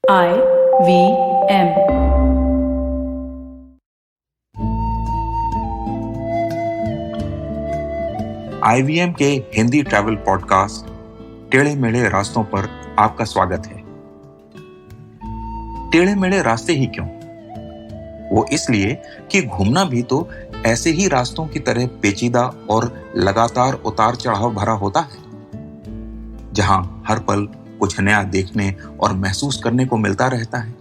IVM। IVM के Hindi travel podcast टेढ़े मेढ़े रास्तों पर आपका स्वागत है। टेढ़े मेढ़े रास्ते ही क्यों? वो इसलिए कि घूमना भी तो ऐसे ही रास्तों की तरह पेचीदा और लगातार उतार चढ़ाव भरा होता है, जहां हर पल कुछ नया देखने और महसूस करने को मिलता रहता है।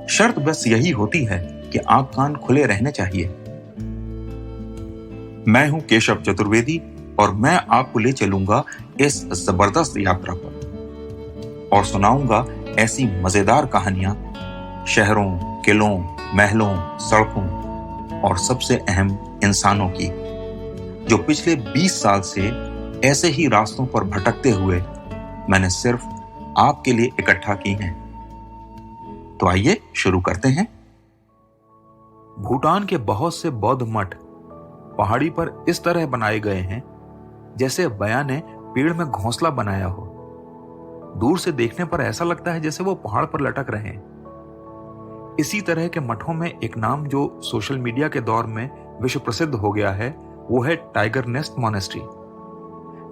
शर्त बस यही होती है कि आंख कान खुले रहने चाहिए। मैं हूं केशव चतुर्वेदी और मैं आपको ले चलूंगा इस जबरदस्त यात्रा पर और सुनाऊंगा ऐसी मजेदार कहानियां शहरों, किलों, महलों, सड़कों और सबसे अहम इंसानों की, जो पिछले 20 साल से ऐसे ही रास्तों पर भटकते हुए मैंने सिर्फ आपके लिए इकट्ठा की हैं। तो आइए शुरू करते हैं। भूटान के बहुत से बौद्ध मठ पहाड़ी पर इस तरह बनाए गए हैं जैसे बया ने पेड़ में घोंसला बनाया हो। दूर से देखने पर ऐसा लगता है जैसे वो पहाड़ पर लटक रहे हैं। इसी तरह के मठों में एक नाम जो सोशल मीडिया के दौर में विश्व प्रसिद्ध हो गया है, वो है टाइगर नेस्ट मॉनेस्ट्री।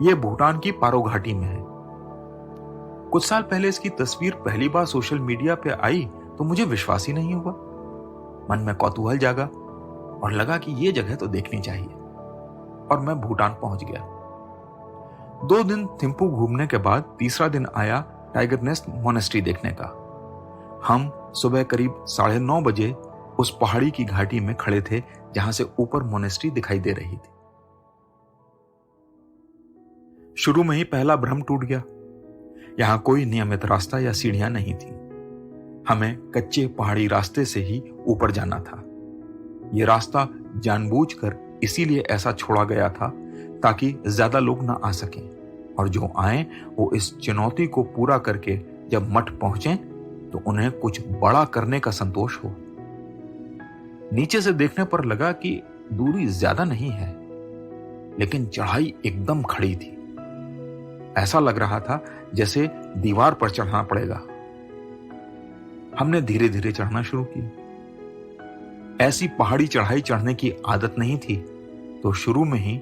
ये भूटान की पारो घाटी में है। कुछ साल पहले इसकी तस्वीर पहली बार सोशल मीडिया पे आई तो मुझे विश्वास ही नहीं हुआ। मन में कौतूहल जागा और लगा कि ये जगह तो देखनी चाहिए, और मैं भूटान पहुंच गया। 2 दिन थिम्पू घूमने के बाद तीसरा दिन आया टाइगर नेस्ट मॉनेस्ट्री देखने का। हम सुबह करीब 9:30 बजे उस पहाड़ी की घाटी में खड़े थे जहां से ऊपर मॉनेस्ट्री दिखाई दे रही थी। शुरू में ही पहला भ्रम टूट गया। यहां कोई नियमित रास्ता या सीढ़ियां नहीं थी। हमें कच्चे पहाड़ी रास्ते से ही ऊपर जाना था। यह रास्ता जानबूझकर इसीलिए ऐसा छोड़ा गया था ताकि ज्यादा लोग ना आ सकें, और जो आए वो इस चुनौती को पूरा करके जब मठ पहुंचे तो उन्हें कुछ बड़ा करने का संतोष हो। नीचे से देखने पर लगा कि दूरी ज्यादा नहीं है, लेकिन चढ़ाई एकदम खड़ी थी। ऐसा लग रहा था जैसे दीवार पर चढ़ना पड़ेगा। हमने धीरे धीरे चढ़ना शुरू किया। ऐसी पहाड़ी चढ़ाई चढ़ने की आदत नहीं थी, तो शुरू में ही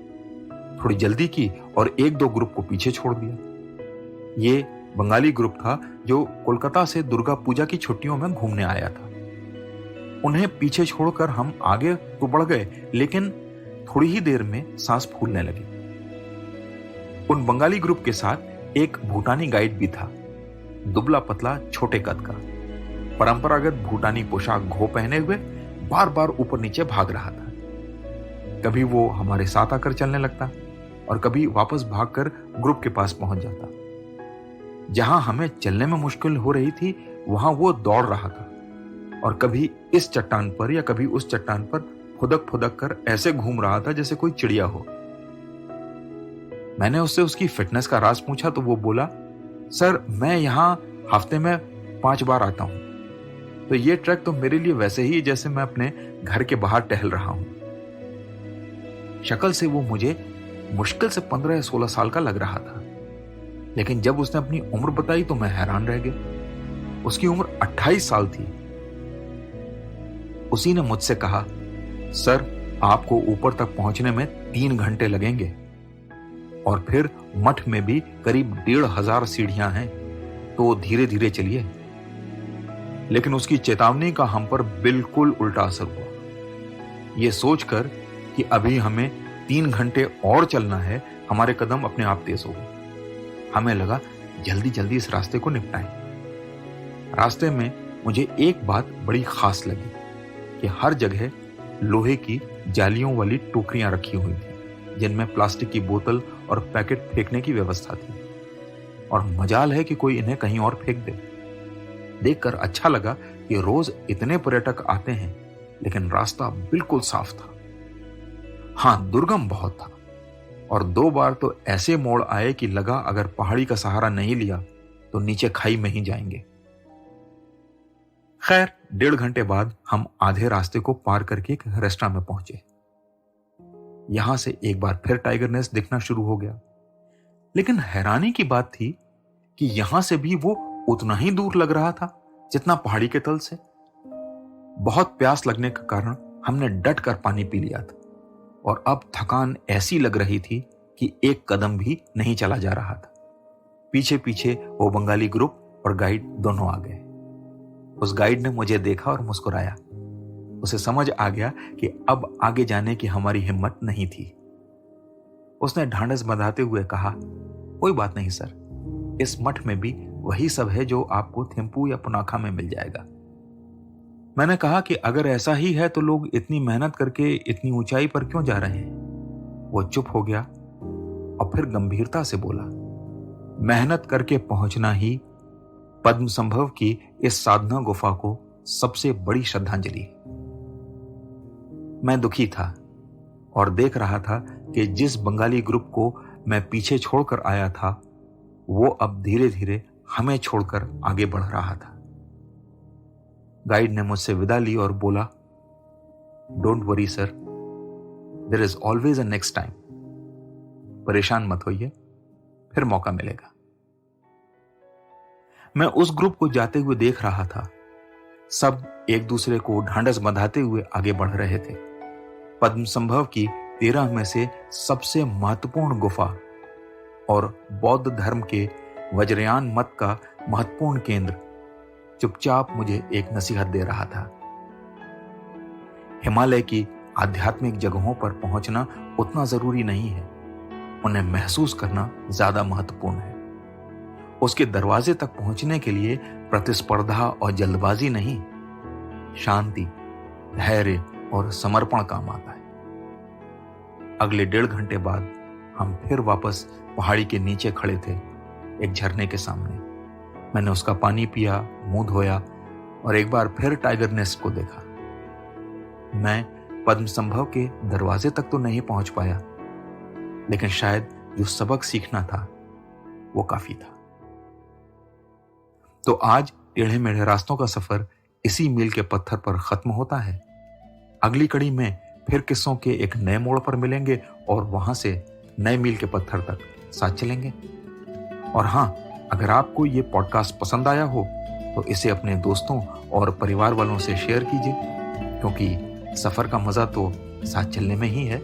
थोड़ी जल्दी की और 1-2 ग्रुप को पीछे छोड़ दिया। ये बंगाली ग्रुप था जो कोलकाता से दुर्गा पूजा की छुट्टियों में घूमने आया था। उन्हें पीछे छोड़कर हम आगे तो बढ़ गए, लेकिन थोड़ी ही देर में सांस फूलने लगी। उन बंगाली ग्रुप के साथ एक भूटानी गाइड भी था, दुबला पतला छोटे कद का, परंपरागत भूटानी पोशाक घो पहने हुए बार बार ऊपर नीचे भाग रहा था। कभी वो हमारे साथ आकर चलने लगता और कभी वापस भागकर ग्रुप के पास पहुंच जाता। जहां हमें चलने में मुश्किल हो रही थी वहां वो दौड़ रहा था और कभी इस चट्टान पर या कभी उस चट्टान पर फुदक फुदक कर ऐसे घूम रहा था जैसे कोई चिड़िया हो। मैंने उससे उसकी फिटनेस का राज पूछा तो वो बोला, सर मैं यहां हफ्ते में 5 बार आता हूं, तो ये ट्रैक तो मेरे लिए वैसे ही जैसे मैं अपने घर के बाहर टहल रहा हूं। शक्ल से वो मुझे मुश्किल से 15 या 16 साल का लग रहा था, लेकिन जब उसने अपनी उम्र बताई तो मैं हैरान रह गया। उसकी उम्र 28 साल थी। उसी ने मुझसे कहा, सर आपको ऊपर तक पहुंचने में 3 घंटे लगेंगे और फिर मठ में भी करीब 1,500 सीढ़ियां हैं, तो धीरे धीरे चलिए। लेकिन उसकी चेतावनी का हम पर बिल्कुल उल्टा असर हुआ। यह सोचकर कि अभी हमें 3 घंटे और चलना है, हमारे कदम अपने आप तेज हो गए। हमें लगा जल्दी जल्दी इस रास्ते को निपटाएं। रास्ते में मुझे एक बात बड़ी खास लगी कि हर जगह लोहे की जालियों वाली टोकरियां रखी हुई थी, जिनमें प्लास्टिक की बोतल और पैकेट फेंकने की व्यवस्था थी, और मजाल है कि कोई इन्हें कहीं और फेंक दे। देखकर अच्छा लगा कि रोज इतने पर्यटक आते हैं, लेकिन रास्ता बिल्कुल साफ था। हां, दुर्गम बहुत था, और 2 बार तो ऐसे मोड़ आए कि लगा अगर पहाड़ी का सहारा नहीं लिया तो नीचे खाई में ही जाएंगे। खैर, 1.5 घंटे बाद हम आधे रास्ते को पार करके एक रेस्टोरेंट में पहुंचे। यहां से एक बार फिर टाइगर नेस्ट दिखना शुरू हो गया, लेकिन हैरानी की बात थी कि यहां से भी वो उतना ही दूर लग रहा था जितना पहाड़ी के तल से। बहुत प्यास लगने के कारण हमने डट कर पानी पी लिया था और अब थकान ऐसी लग रही थी कि एक कदम भी नहीं चला जा रहा था। पीछे पीछे वो बंगाली ग्रुप और गाइड दोनों आ गए। उस गाइड ने मुझे देखा और मुस्कुराया। उसे समझ आ गया कि अब आगे जाने की हमारी हिम्मत नहीं थी। उसने ढांढस बंधाते हुए कहा, कोई बात नहीं सर, इस मठ में भी वही सब है जो आपको थिम्पू या पुनाखा में मिल जाएगा। मैंने कहा कि अगर ऐसा ही है तो लोग इतनी मेहनत करके इतनी ऊंचाई पर क्यों जा रहे हैं? वो चुप हो गया और फिर गंभीरता से बोला, मेहनत करके पहुंचना ही पद्म संभव की इस साधना गुफा को सबसे बड़ी श्रद्धांजलि है। मैं दुखी था और देख रहा था कि जिस बंगाली ग्रुप को मैं पीछे छोड़कर आया था वो अब धीरे धीरे हमें छोड़कर आगे बढ़ रहा था। गाइड ने मुझसे विदा ली और बोला, don't worry sir, there is always a next time. परेशान मत होइए, फिर मौका मिलेगा। मैं उस ग्रुप को जाते हुए देख रहा था। सब एक दूसरे को ढांढस बंधाते हुए आगे बढ़ रहे थे। पद्म संभव की 13 में से सबसे महत्वपूर्ण गुफा और बौद्ध धर्म के वज्रयान मत का महत्वपूर्ण केंद्र चुपचाप मुझे एक नसीहत दे रहा था। हिमालय की आध्यात्मिक जगहों पर पहुंचना उतना जरूरी नहीं है, उन्हें महसूस करना ज्यादा महत्वपूर्ण है। उसके दरवाजे तक पहुंचने के लिए प्रतिस्पर्धा और जल्दबाजी नहीं, शांति, धैर्य और समर्पण काम आता है। अगले 1.5 घंटे बाद हम फिर वापस पहाड़ी के नीचे खड़े थे, एक झरने के सामने। मैंने उसका पानी पिया, मुंह धोया और एक बार फिर टाइगर नेस्ट को देखा। मैं पद्म संभव के दरवाजे तक तो नहीं पहुंच पाया, लेकिन शायद जो सबक सीखना था वो काफी था। तो आज टेढ़े मेढ़े रास्तों का सफर इसी मील के पत्थर पर खत्म होता है। अगली कड़ी में फिर किस्सों के एक नए मोड़ पर मिलेंगे और वहां से नए मील के पत्थर तक साथ चलेंगे। और हां, अगर आपको ये पॉडकास्ट पसंद आया हो तो इसे अपने दोस्तों और परिवार वालों से शेयर कीजिए, क्योंकि सफर का मजा तो साथ चलने में ही है।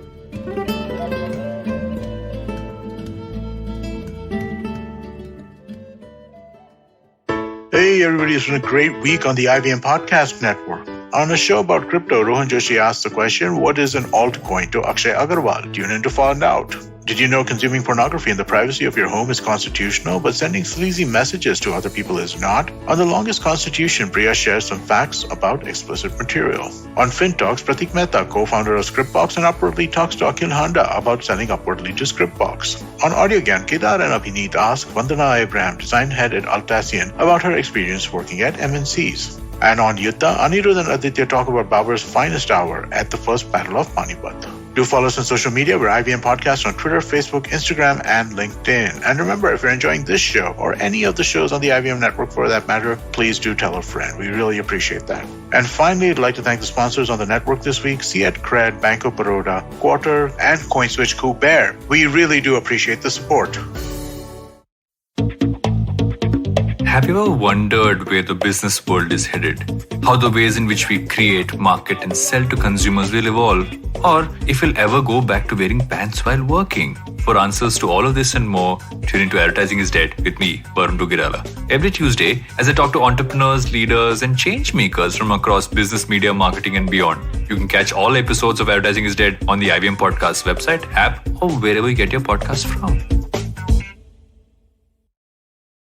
Hey everybody, it's been a great week on the IVM Podcast Network. On a show about crypto, Rohan Joshi asked the question, what is an altcoin, to Akshay Agarwal? Tune in to find out. Did you know consuming pornography in the privacy of your home is constitutional, but sending sleazy messages to other people is not? On The Longest Constitution, Priya shares some facts about explicit material. On FinTalks, Pratik Mehta, co-founder of Scriptbox, and Upwardly talks to Akhil Handa about selling Upwardly to Scriptbox. On Audiogan, Kedar and Abhineet ask Vandana Abraham, design head at Altasian, about her experience working at MNCs. And on Yuddha, Anirudh and Aditya talk about Babur's finest hour at the first battle of Panipat. Do follow us on social media. We're IVM Podcast on Twitter, Facebook, Instagram, and LinkedIn. And remember, if you're enjoying this show or any of the shows on the IVM network for that matter, please do tell a friend. We really appreciate that. And finally, I'd like to thank the sponsors on the network this week, Ciet Cred, Banco Baroda, Quarter, and CoinSwitch Kuber. We really do appreciate the support. Have you ever wondered where the business world is headed? How the ways in which we create, market, and sell to consumers will evolve? Or if we'll ever go back to wearing pants while working? For answers to all of this and more, tune into Advertising is Dead with me, Varun Tugirala. Every Tuesday, as I talk to entrepreneurs, leaders, and change makers from across business, media, marketing, and beyond. You can catch all episodes of Advertising is Dead on the IVM Podcast website, app, or wherever you get your podcasts from.